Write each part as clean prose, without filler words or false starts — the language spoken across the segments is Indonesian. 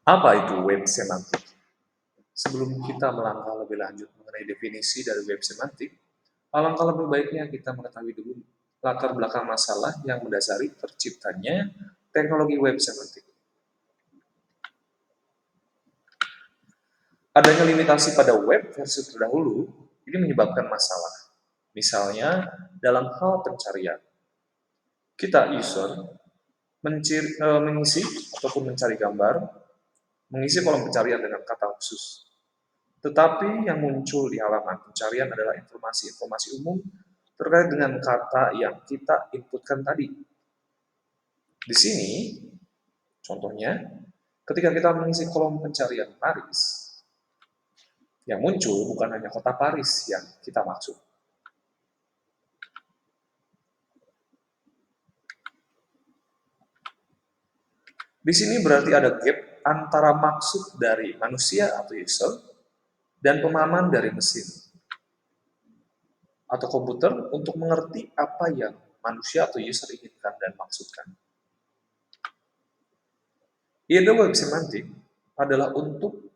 Apa itu web semantik? Sebelum kita melangkah lebih lanjut mengenai definisi dari web semantik, alangkah lebih baiknya kita mengetahui dulu latar belakang masalah yang mendasari terciptanya teknologi web semantik. Adanya limitasi pada web versi terdahulu ini menyebabkan masalah. Misalnya, dalam hal pencarian, kita user mengisi ataupun mencari gambar, mengisi kolom pencarian dengan kata khusus. Tetapi yang muncul di halaman pencarian adalah informasi-informasi umum terkait dengan kata yang kita inputkan tadi. Di sini, contohnya, ketika kita mengisi kolom pencarian Paris, yang muncul bukan hanya kota Paris yang kita maksud. Di sini berarti ada gap antara maksud dari manusia atau user dan pemahaman dari mesin atau komputer untuk mengerti apa yang manusia atau user inginkan dan maksudkan. Ide web semantik adalah untuk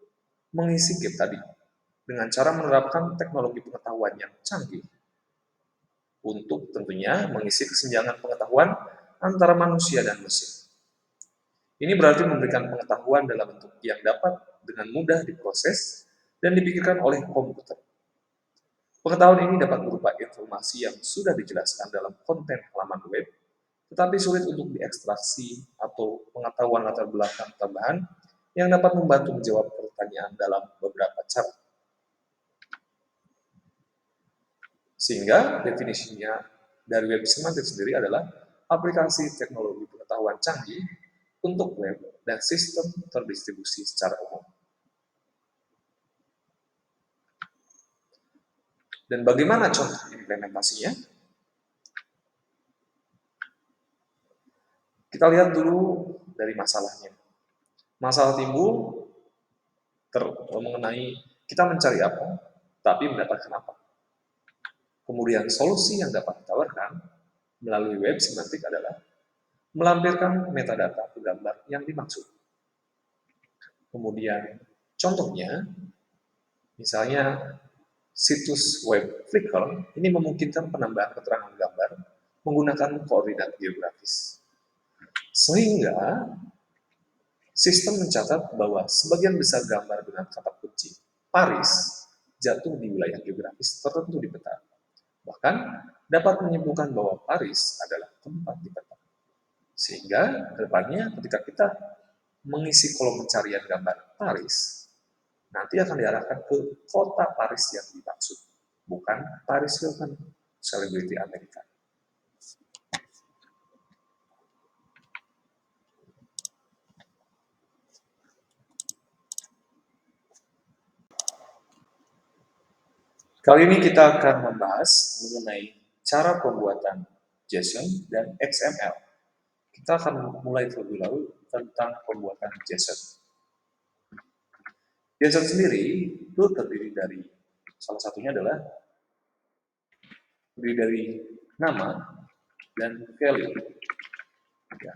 mengisi gap tadi dengan cara menerapkan teknologi pengetahuan yang canggih untuk tentunya mengisi kesenjangan pengetahuan antara manusia dan mesin. Ini berarti memberikan pengetahuan dalam bentuk yang dapat dengan mudah diproses dan dipikirkan oleh komputer. Pengetahuan ini dapat berupa informasi yang sudah dijelaskan dalam konten halaman web, tetapi sulit untuk diekstraksi atau pengetahuan latar belakang tambahan yang dapat membantu menjawab pertanyaan dalam beberapa cara. Sehingga definisinya dari web semantik sendiri adalah aplikasi teknologi pengetahuan canggih untuk web dan sistem terdistribusi secara umum. Dan bagaimana contoh implementasinya? Kita lihat dulu dari masalahnya. Masalah timbul mengenai kita mencari apa, tapi mendapatkan apa. Kemudian solusi yang dapat ditawarkan melalui web semantik adalah melampirkan metadata ke gambar yang dimaksud. Kemudian contohnya, misalnya situs web Flickr ini memungkinkan penambahan keterangan gambar menggunakan koordinat geografis. Sehingga sistem mencatat bahwa sebagian besar gambar dengan kata kunci Paris jatuh di wilayah geografis tertentu di peta. Bahkan dapat menyimpulkan bahwa Paris adalah tempat di peta. Sehingga kedepannya ketika kita mengisi kolom pencarian gambar Paris, nanti akan diarahkan ke kota Paris yang dimaksud, bukan Paris Hilton, selebriti Amerika. Kali ini kita akan membahas mengenai cara pembuatan JSON dan XML. Kita akan mulai terlebih dahulu tentang pembuatan JSON. JSON sendiri itu terdiri dari, salah satunya adalah terdiri dari nama dan value. Ya.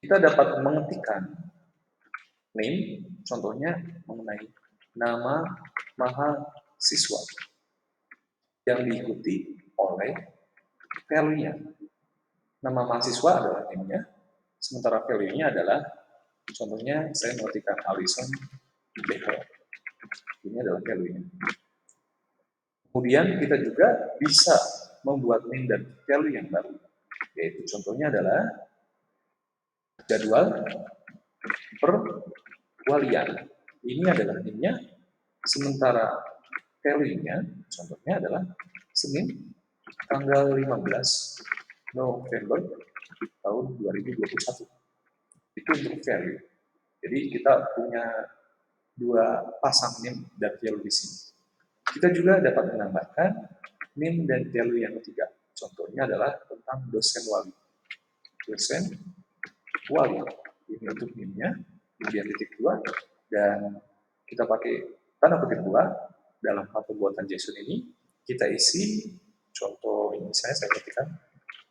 Kita dapat mengetikkan name, contohnya mengenai nama mahasiswa yang diikuti oleh value-nya. Nama mahasiswa adalah name-nya, sementara value-nya adalah, contohnya saya mengetikkan Alison Becker. Ini adalah value-nya. Kemudian kita juga bisa membuat name dan value yang baru, yaitu contohnya adalah jadwal perwalian. Ini adalah name-nya, sementara value-nya contohnya adalah Senin tanggal 15 November tahun 2021. Itu untuk value. Jadi kita punya dua pasang name dan value di sini. Kita juga dapat menambahkan name dan value yang ketiga. Contohnya adalah tentang dosen wali. Dosen wali. Ini untuk name-nya, kemudian titik 2, dan kita pakai tanda petik 2 dalam hal pembuatan JSON ini. Kita isi, contoh ini saya ketikkan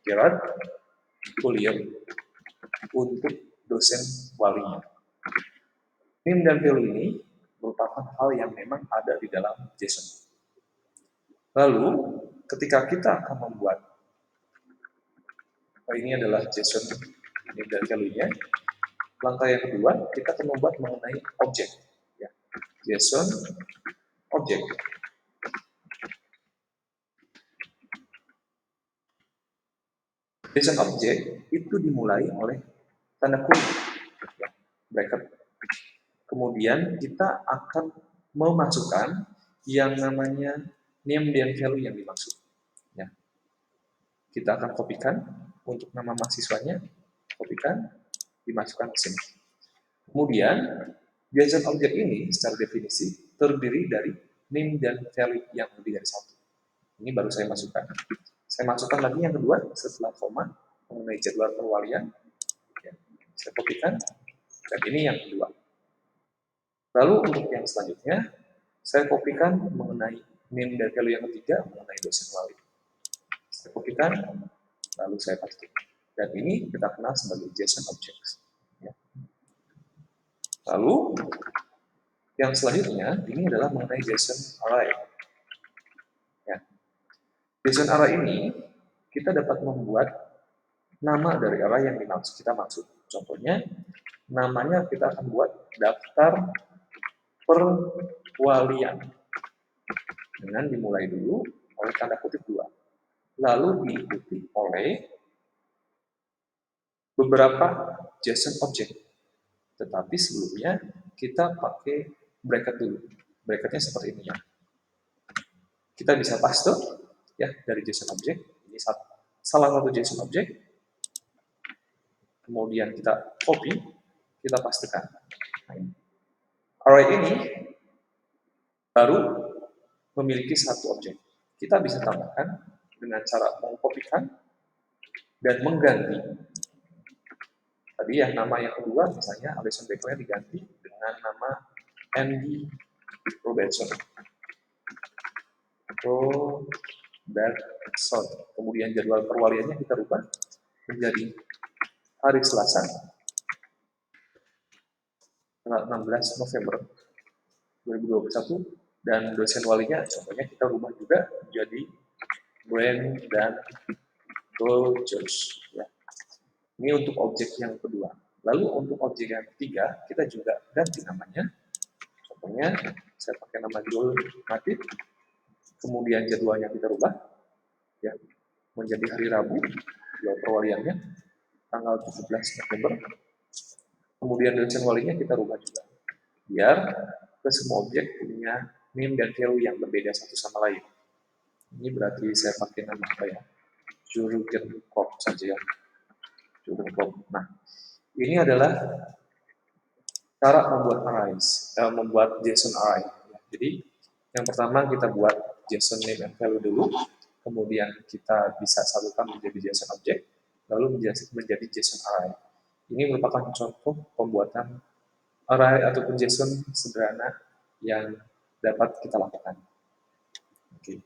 Gerard William untuk dosen walinya. Name dan value ini merupakan hal yang memang ada di dalam JSON. Lalu, ketika kita akan membuat, ini adalah JSON name dan value-nya, langkah yang kedua, kita akan membuat mengenai objek. Ya. JSON objek. JSON objek itu dimulai oleh tanda kutip, ya, bracket. Kemudian kita akan memasukkan yang namanya name dan value yang dimaksud. Ya. Kita akan kopikan untuk nama mahasiswanya, kopikan, dimasukkan ke sini. Kemudian JSON objek ini secara definisi terdiri dari name dan value yang lebih dari satu. Ini baru saya masukkan. Saya masukkan lagi yang kedua setelah koma mengenai jadwal perwalian. Ya, saya kopikan dan ini yang kedua. Lalu untuk yang selanjutnya saya kopikan mengenai name dan value yang ketiga mengenai dosen wali. Saya kopikan lalu saya pastikan. Dan ini kita kenal sebagai JSON objects. Ya. Lalu yang selanjutnya ini adalah mengenai JSON array. Ya. JSON array ini kita dapat membuat nama dari array yang kita maksud. Contohnya, namanya kita akan buat daftar perwalian dengan dimulai dulu oleh tanda kutip 2, lalu diikuti oleh beberapa JSON object. Tetapi sebelumnya kita pakai bracket dulu. Bracketnya seperti ini ya. Kita bisa paste ya dari JSON object. Ini salah satu JSON object. Kemudian kita copy, kita pastekan. Array ini baru memiliki satu objek. Kita bisa tambahkan dengan cara mengkopikan dan mengganti. Tadi ya nama yang kedua misalnya Alison Beckler diganti dengan nama Andy Robertson. Kemudian jadwal perwaliannya kita rubah menjadi hari Selasa tanggal 16 November 2021 dan dosen walinya contohnya kita rubah juga menjadi Brand dan George. Ya. Ini untuk objek yang kedua. Lalu untuk objek yang ketiga kita juga ganti namanya. Contohnya saya pakai nama Joel Natif. Kemudian jadwalnya kita rubah ya menjadi hari Rabu, jadwal perwaliannya tanggal 17 November. Kemudian dosen walinya kita rubah juga. Biar ke semua objek punya name dan value yang berbeda satu sama lain. Ini berarti saya pakai nama apa ya? Jurgen Klopp saja ya. Jurgen Klopp. Nah, ini adalah cara membuat arrays, membuat JSON array. Jadi, yang pertama kita buat JSON name and value dulu, kemudian kita bisa satukan menjadi JSON object, lalu menjadi JSON array. Ini merupakan contoh pembuatan array ataupun JSON sederhana yang dapat kita lakukan. Oke.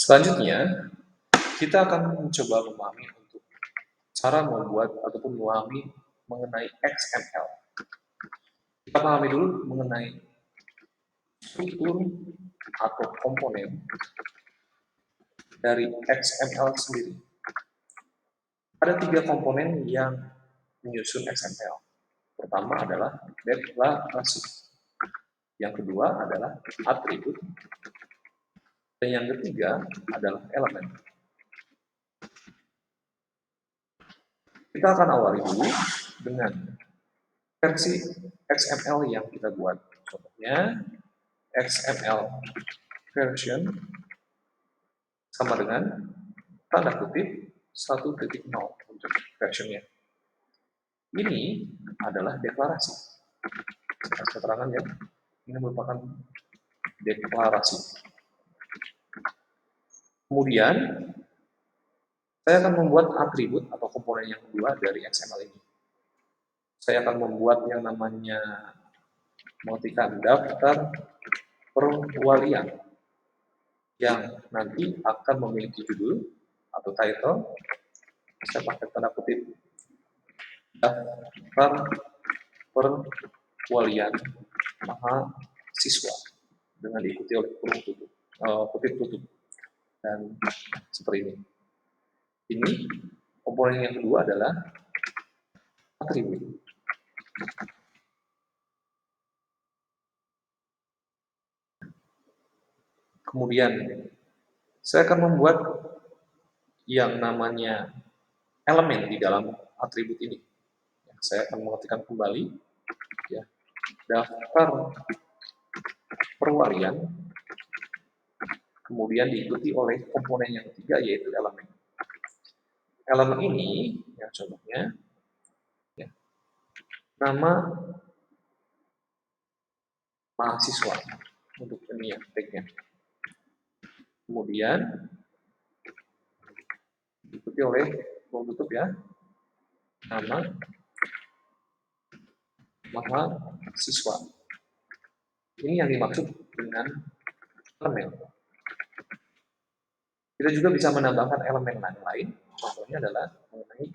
Selanjutnya, kita akan mencoba memahami untuk cara membuat ataupun memahami mengenai XML. Kita pahami dulu mengenai struktur atau komponen dari XML sendiri. Ada 3 komponen yang menyusun XML. Pertama adalah deklarasi. Yang kedua adalah atribut. Dan yang ketiga adalah elemen. Kita akan awali dulu dengan versi XML yang kita buat. Contohnya XML version sama dengan tanda kutip 1.0 untuk versionnya. Ini adalah deklarasi. Keterangan ya. Ini merupakan deklarasi. Kemudian Saya akan membuat atribut atau komponen yang kedua dari XML ini. Saya akan membuat yang namanya mengetikkan daftar perwalian yang nanti akan memiliki judul atau title. Saya pakai tanda kutip daftar perwalian mahasiswa dengan diikuti oleh kurung tutup, kutip tutup, dan seperti ini. Ini komponen yang kedua adalah atribut. Kemudian saya akan membuat yang namanya elemen di dalam atribut ini. Saya akan mengetikkan kembali ya, daftar perwalian, kemudian diikuti oleh komponen yang ketiga yaitu elemen. Elemen ini, ya contohnya, ya, nama mahasiswa untuk ini ya tagnya. Kemudian diikuti oleh kurung tutup ya, nama mahasiswa. Ini yang dimaksud dengan elemen. Kita juga bisa menambahkan elemen lain, contohnya adalah mengenai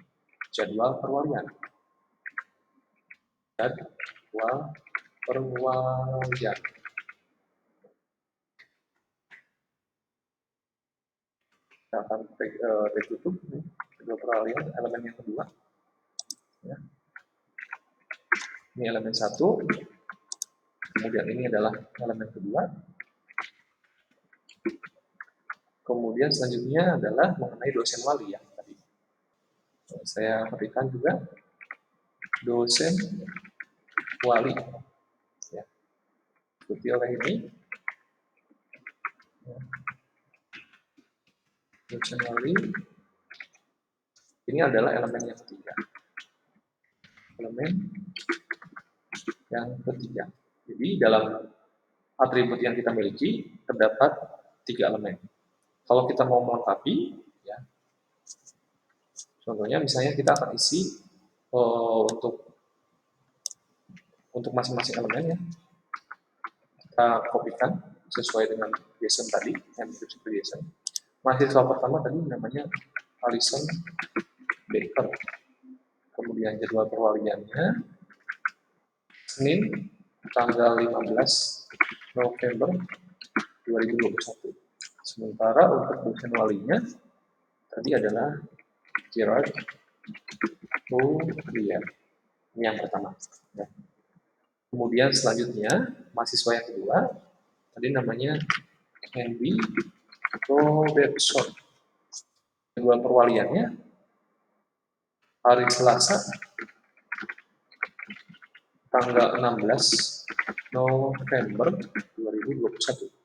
jadwal perwalian. Jadwal perwalian. Kita akan tutup jadwal perwalian elemen yang kedua. Ya. Ini elemen satu, kemudian ini adalah elemen kedua. Kemudian selanjutnya adalah mengenai dosen wali ya tadi. Saya berikan juga dosen wali. Ya. Ikuti oleh ini. Ya. Dosen wali. Ini adalah elemen yang ketiga. Elemen yang ketiga. Jadi dalam atribut yang kita miliki terdapat 3 elemen. Kalau kita mau melengkapi, ya, contohnya misalnya kita akan isi untuk masing-masing elemen ya, kita kopikan sesuai dengan JSON tadi, yang deskripsi JSON. Mahasiswa pertama tadi namanya Alison Baker. Kemudian jadwal perwaliannya Senin tanggal 15 November 2021. Sementara untuk dosen walinya tadi adalah Gerard O'Brien. Ini yang pertama. Ya. Kemudian selanjutnya mahasiswa yang kedua tadi namanya Henry Robertson. Jadwal perwaliannya hari Selasa tanggal 16 November 2021.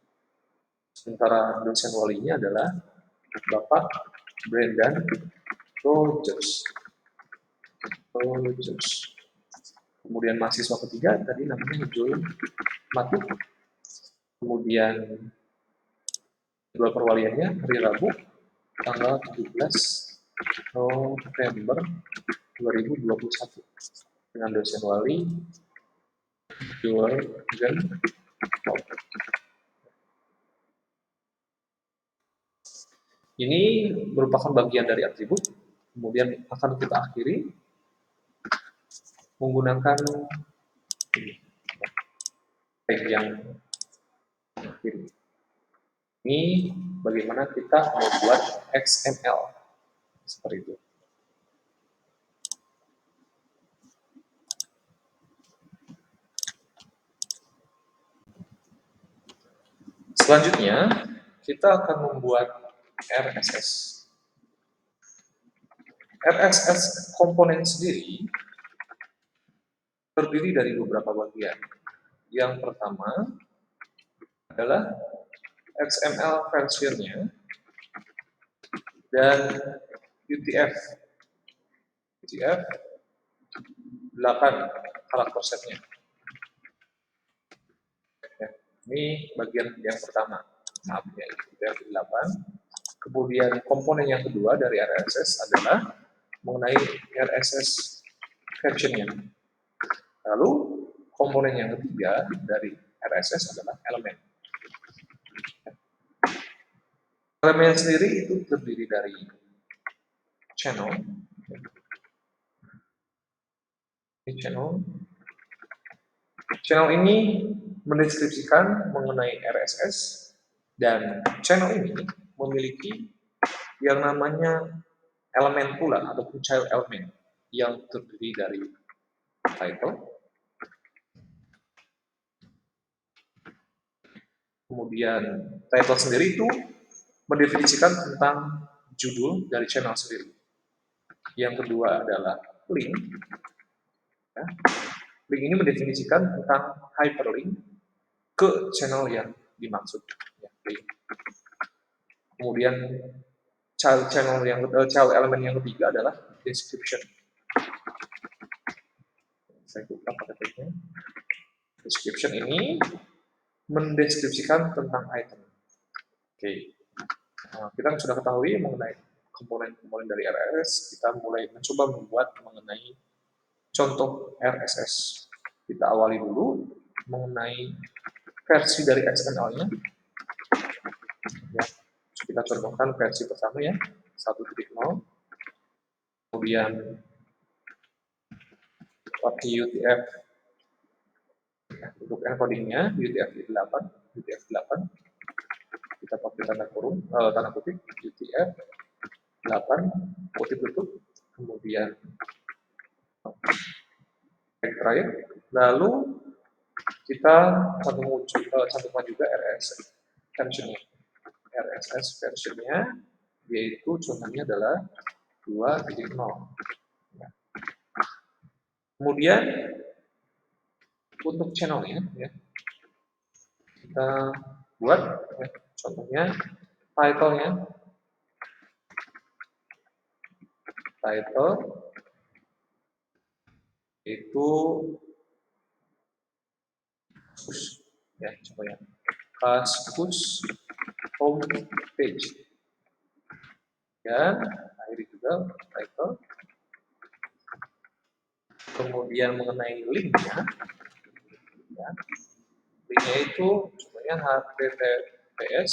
Sementara dosen walinya adalah Bapak Brendan Rogers. Kemudian mahasiswa ketiga tadi namanya Joel Matuk. Kemudian jadwal perwaliannya hari Rabu tanggal 17 November 2021 dengan dosen wali Joel Matuk. Ini merupakan bagian dari atribut, kemudian akan kita akhiri menggunakan tag yang akhiri. Ini bagaimana kita membuat XML seperti itu. Selanjutnya, kita akan membuat RSS. RSS komponen sendiri terdiri dari beberapa bagian. Yang pertama adalah XML versionnya dan UTF 8 karakter setnya. Ini bagian yang pertama. Maaf ya, UTF 8. Kemudian komponen yang kedua dari RSS adalah mengenai RSS captionnya. Lalu komponen yang ketiga dari RSS adalah elemen. Elemen sendiri itu terdiri dari channel, channel ini mendeskripsikan mengenai RSS, dan channel ini memiliki yang namanya elemen pula ataupun child element yang terdiri dari title, kemudian title sendiri itu mendefinisikan tentang judul dari channel sendiri. Yang kedua adalah link. Ya. Link ini mendefinisikan tentang hyperlink ke channel yang dimaksud. Ya, link. Kemudian child element yang ketiga adalah description. Saya buka pakai description ini mendeskripsikan tentang item. Oke. Nah, kita sudah ketahui mengenai komponen-komponen dari RSS, kita mulai mencoba membuat mengenai contoh RSS. Kita awali dulu mengenai versi dari XML-nya. Ya, kita contohkan versi pertama ya, 1.0. Kemudian pakai UTF. Ya, untuk encodingnya UTF-8, kita pakai tanda kutip UTF-8, kutip tutup, kemudian terakhir, lalu kita cantumkan juga RSS versionnya, yaitu contohnya adalah 2.0. Kemudian untuk channelnya ya, kita buat ya, contohnya title itu ya, contohnya Kaskus home page, dan akhirnya juga title. Kemudian mengenai linknya ya, linknya itu contohnya https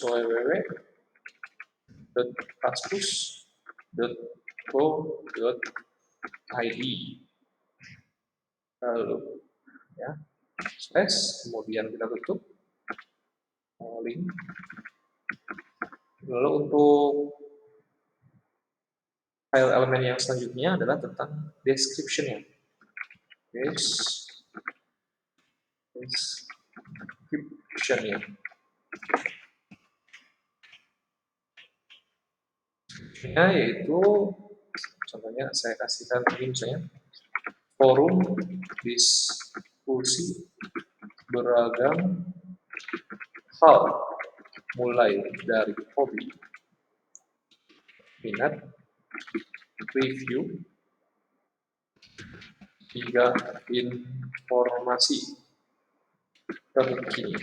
www.kaskus.co.id, lalu ya kemudian kita tutup link. Lalu untuk file elemen yang selanjutnya adalah tentang description-nya. Description-nya. Yaitu contohnya saya kasihkan ini misalnya forum diskusi beragam hal mulai dari hobi, minat, review, hingga informasi terkini,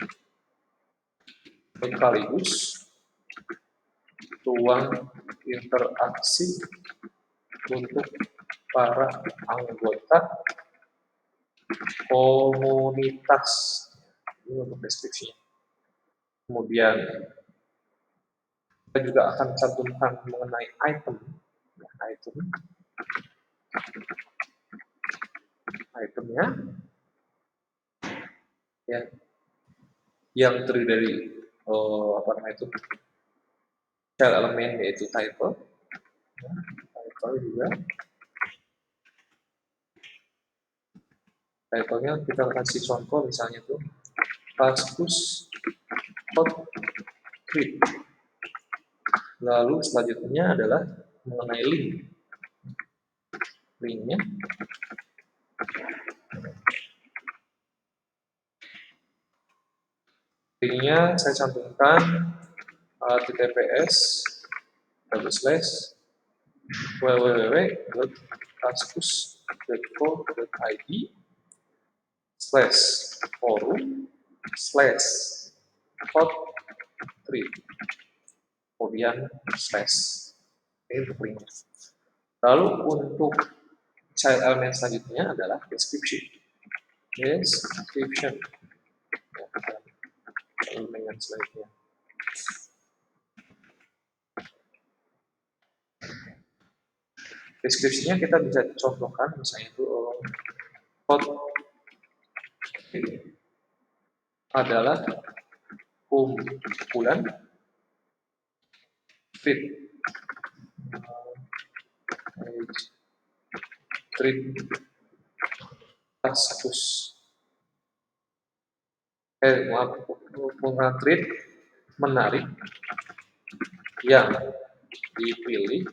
sekaligus ruang interaksi untuk para anggota komunitas. Ini untuk deskripsinya. Kemudian kita juga akan cantumkan mengenai itemnya ya, yang terdiri dari child element yaitu title juga. Title-nya kita kasih contoh misalnya tuh Kaskus hot creep. Lalu selanjutnya adalah mengenai linknya. Linknya saya cantumkan https www.kaskus.co.id/forum slash hot trip, kemudian slash, ini untuk linknya. Lalu untuk child element selanjutnya adalah description. Description. Elemen selanjutnya. Deskripsinya kita bisa contohkan misalnya itu hot adalah kumpulan trip kasus kumpulan trip menarik yang dipilih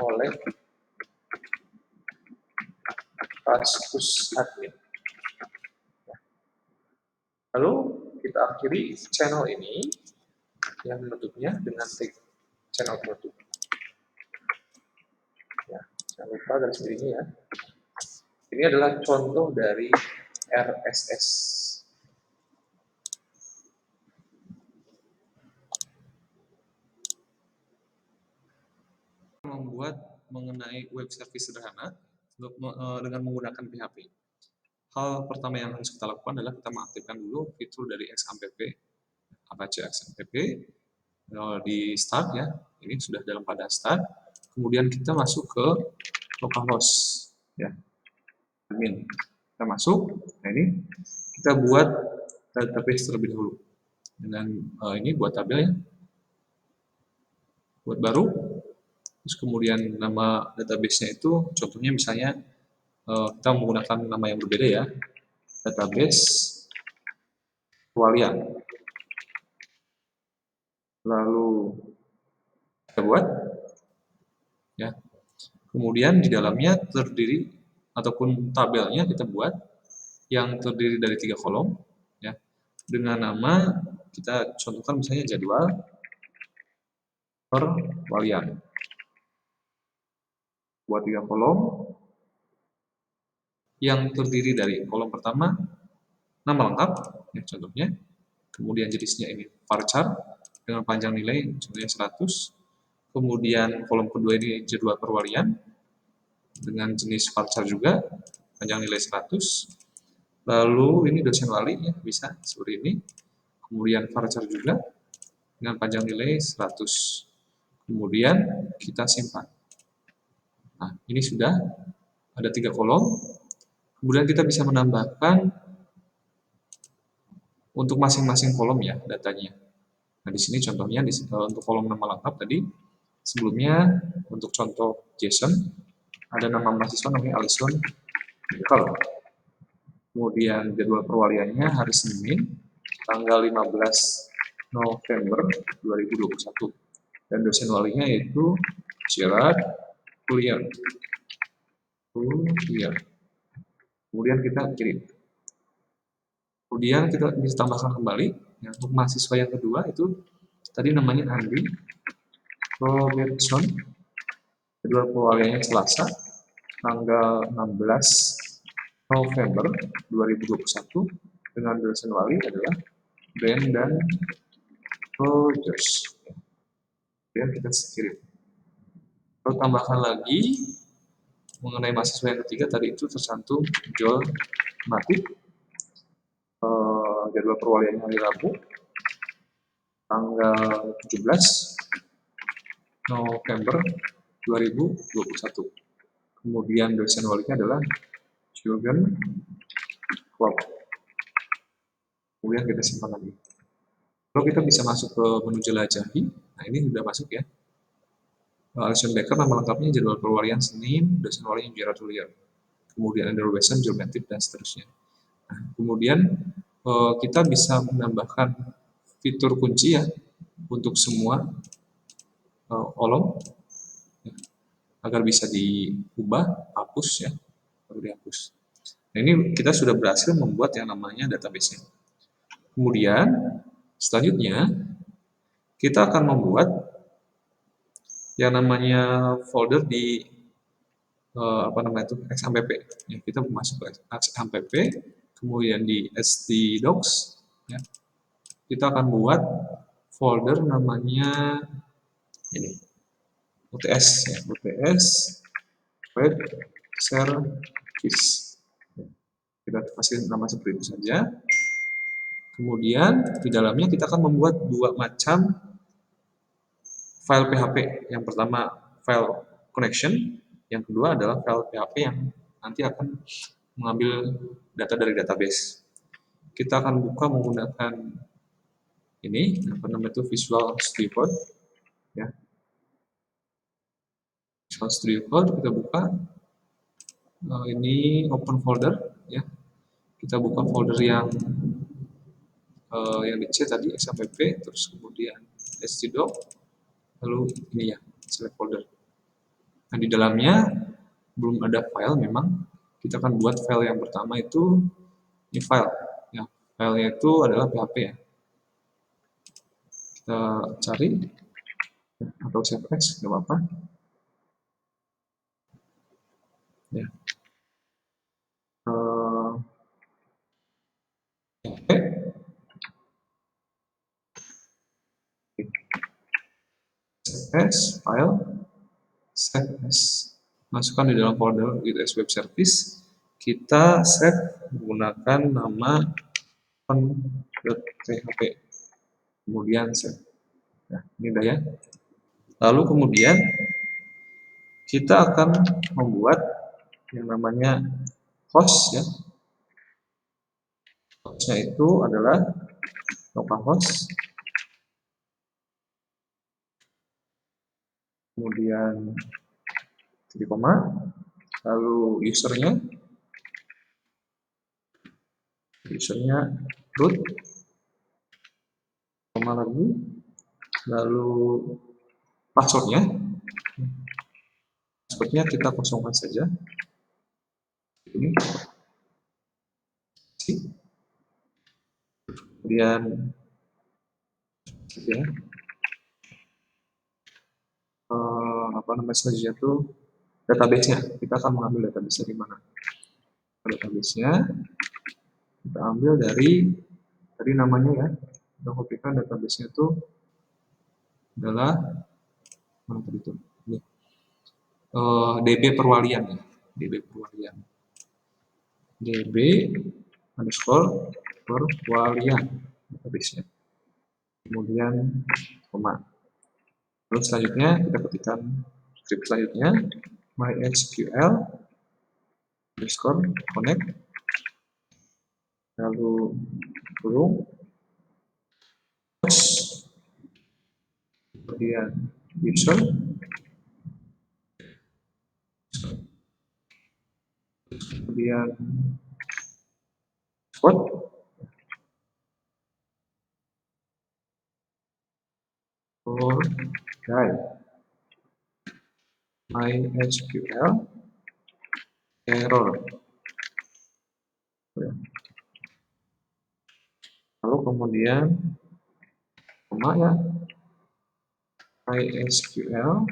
oleh kasus admin. Lalu kita akhiri channel ini yang menutupnya dengan tag channel penutup. Ya, jangan lupa garis birunya ya. Ini adalah contoh dari RSS. Membuat mengenai web service sederhana dengan menggunakan PHP. Hal pertama yang harus kita lakukan adalah kita mengaktifkan dulu fitur dari XAMPP, Apache XAMPP di start ya. Ini sudah dalam keadaan start. Kemudian kita masuk ke localhost ya. Admin. Kita masuk. Nah ini kita buat database terlebih dahulu. Dengan ini buat tabel ya. Buat baru. Terus kemudian nama database-nya itu contohnya misalnya kita menggunakan nama yang berbeda ya, database Walian. Lalu kita buat ya. Kemudian di dalamnya terdiri ataupun tabelnya kita buat yang terdiri dari 3 kolom ya. Dengan nama kita contohkan misalnya jadwal perwalian. Buat 3 kolom yang terdiri dari kolom pertama nama lengkap ya contohnya. Kemudian jenisnya ini varchar dengan panjang nilai contohnya 100. Kemudian kolom kedua ini jadwal perwalian dengan jenis varchar juga panjang nilai 100. Lalu ini dosen wali ya bisa seperti ini. Kemudian varchar juga dengan panjang nilai 100. Kemudian kita simpan. Nah, ini sudah ada 3 kolom. Kemudian kita bisa menambahkan untuk masing-masing kolom ya datanya. Nah, di sini contohnya untuk kolom nama lengkap tadi sebelumnya untuk contoh JSON ada nama mahasiswa namanya Alison. Kalau kemudian jadwal perwaliannya hari Senin tanggal 15 November 2021 dan dosen walinya yaitu Gerard Kulian. Kemudian kita kirim. Kemudian kita bisa tambahkan kembali ya, untuk mahasiswa yang kedua itu tadi namanya Andi Robertson. Jadwal perwaliannya Selasa tanggal 16 November 2021 dengan dosen wali adalah Brendan Rogers. Kemudian kita kirim. Lalu tambahkan lagi mengenai mahasiswa yang ketiga tadi itu tercantum Joel Matik. Jadwal perwaliannya hari Rabu tanggal 17 November 2021. Kemudian dosen walinya adalah Jürgen Klopp. Kemudian kita simpan lagi. Lalu kita bisa masuk ke menu jelajahi. Nah ini sudah masuk ya. Alison Becker nama lengkapnya jadwal perwalian Senin, dosen walinya Gerard Tullier. Kemudian ada Robeson, Geometrik dan seterusnya. Nah, kemudian kita bisa menambahkan fitur kunci ya untuk semua kolom ya, agar bisa diubah, hapus ya, baru dihapus. Nah ini kita sudah berhasil membuat yang namanya database-nya. Kemudian selanjutnya kita akan membuat yang namanya folder di XAMPP. Ya, kita masuk ke XAMPP, kemudian di htdocs, ya. Kita akan buat folder namanya ini UTS ya, UTS web service. Kita kasih nama seperti itu saja. Kemudian di dalamnya kita akan membuat dua macam file PHP. Yang pertama file connection, yang kedua adalah file PHP yang nanti akan mengambil data dari database. Kita akan buka menggunakan ini, apa namanya itu, Visual Studio Code. Ya. Visual Studio Code kita buka. Ini open folder, ya. Kita buka folder yang di C tadi, XAPP, terus kemudian htdoc, lalu ini ya, select folder. Nah, di dalamnya belum ada file memang. Kita akan buat file yang pertama itu, ini file. Ya, filenya itu adalah PHP ya. Kita cari, atau save as, nggak apa-apa. Ya. PHP. Save as, file, save as. Masukkan di dalam folder UTS Web Service. Kita save menggunakan nama open.php. Kemudian save. Nah, ini udah ya. Lalu kemudian kita akan membuat yang namanya host ya. Hostnya itu adalah localhost. Kemudian titik koma, lalu usernya root, koma lagi, lalu passwordnya kita kosongkan saja. Ini, kemudian ya, apa namanya saja tuh database-nya. Kita akan mengambil database dari mana? Database-nya kita ambil dari tadi namanya ya. Kita kopikan database-nya itu adalah mana tadi itu? Ini. DB Perwalian ya. DB Perwalian. DB underscore Perwalian database-nya. Kemudian koma. Lalu selanjutnya kita ketikkan script selanjutnya mysql underscore connect, lalu kurung host, kemudian user, kemudian password, for guide mysql error. Lalu kemudian koma ya, mysql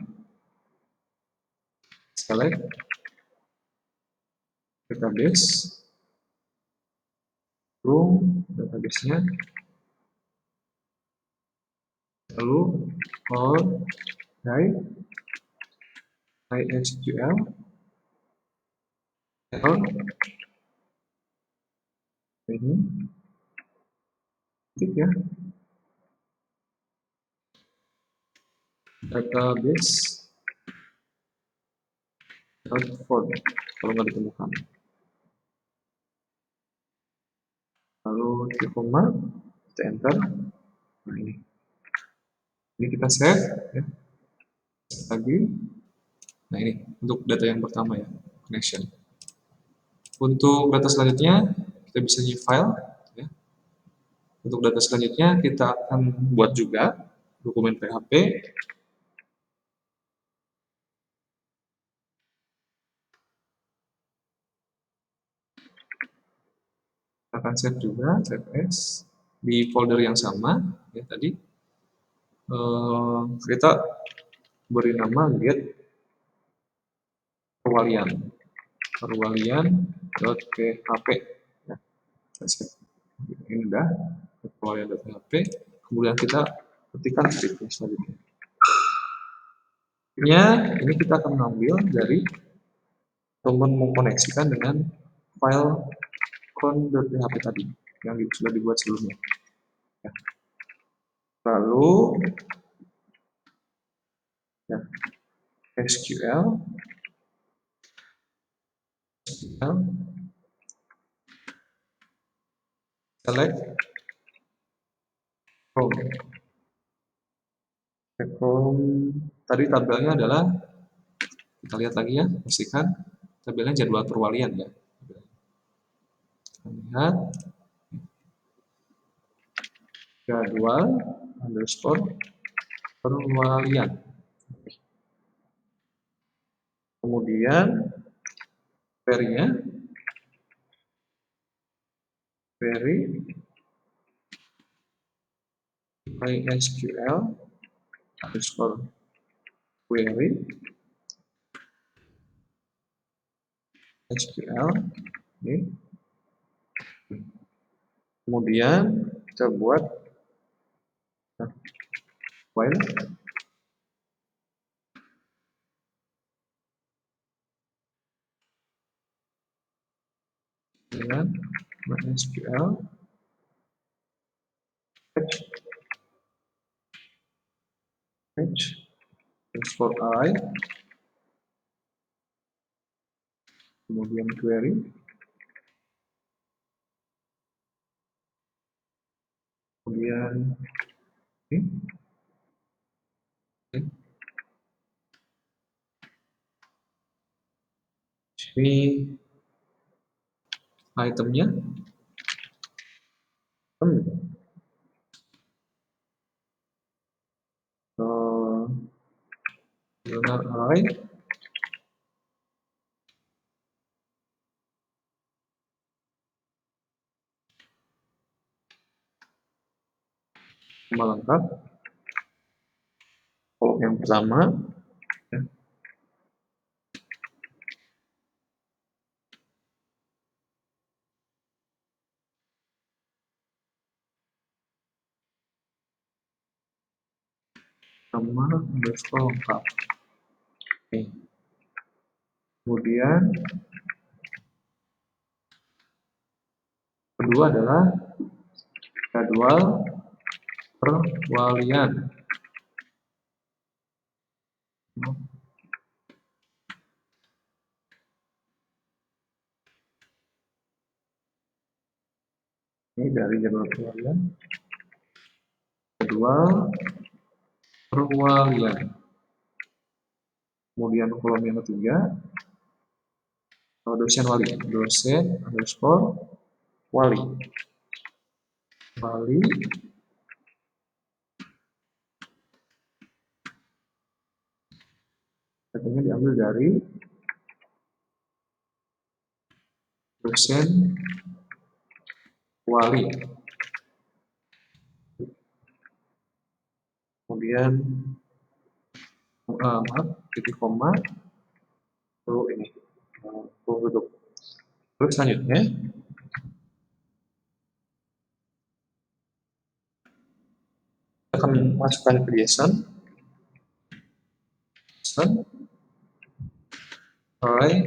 select database, kurung database-nya, lalu for guide mysql error. Ini titik ya, database found kalau nggak ditemukan. Lalu titik koma, kita enter. Nah ini kita save ya. Lagi. Nah ini untuk data yang pertama ya, connection. Untuk data selanjutnya kita bisa new file ya. Untuk data selanjutnya kita akan buat juga dokumen PHP. Kita akan save juga, save as di folder yang sama ya tadi. Kita beri nama get perwalian.php ya. Ini udah perwalian.php, kemudian kita ketikkan scriptnya selanjutnya. Ini kita akan mengambil dari atau mengkoneksikan dengan file cron.php tadi yang sudah dibuat sebelumnya. Ya. Lalu ya, SQL select from tadi tabelnya adalah, kita lihat lagi ya, pastikan tabelnya jadwal perwalian ya. Kita lihat jadwal underscore perwalian. Kemudian query-nya query MySQL underscore query SQL ini. Kemudian kita buat while dengan MySQL fetch underscore I, kemudian query, kemudian ini itemnya array lengkap. Kolom yang pertama ya. Nama underscore lengkap. Oke. Kemudian kedua adalah jadwal perwalian. Ini dari jadwal perwalian. Jadwal perwalian. Kemudian kolom yang ketiga dosen wali, dosen underscore wali. Wali datanya diambil dari dosen wali. Kemudian titik koma, lalu ini tutup. Terus selanjutnya kita akan masukkan ke JSON array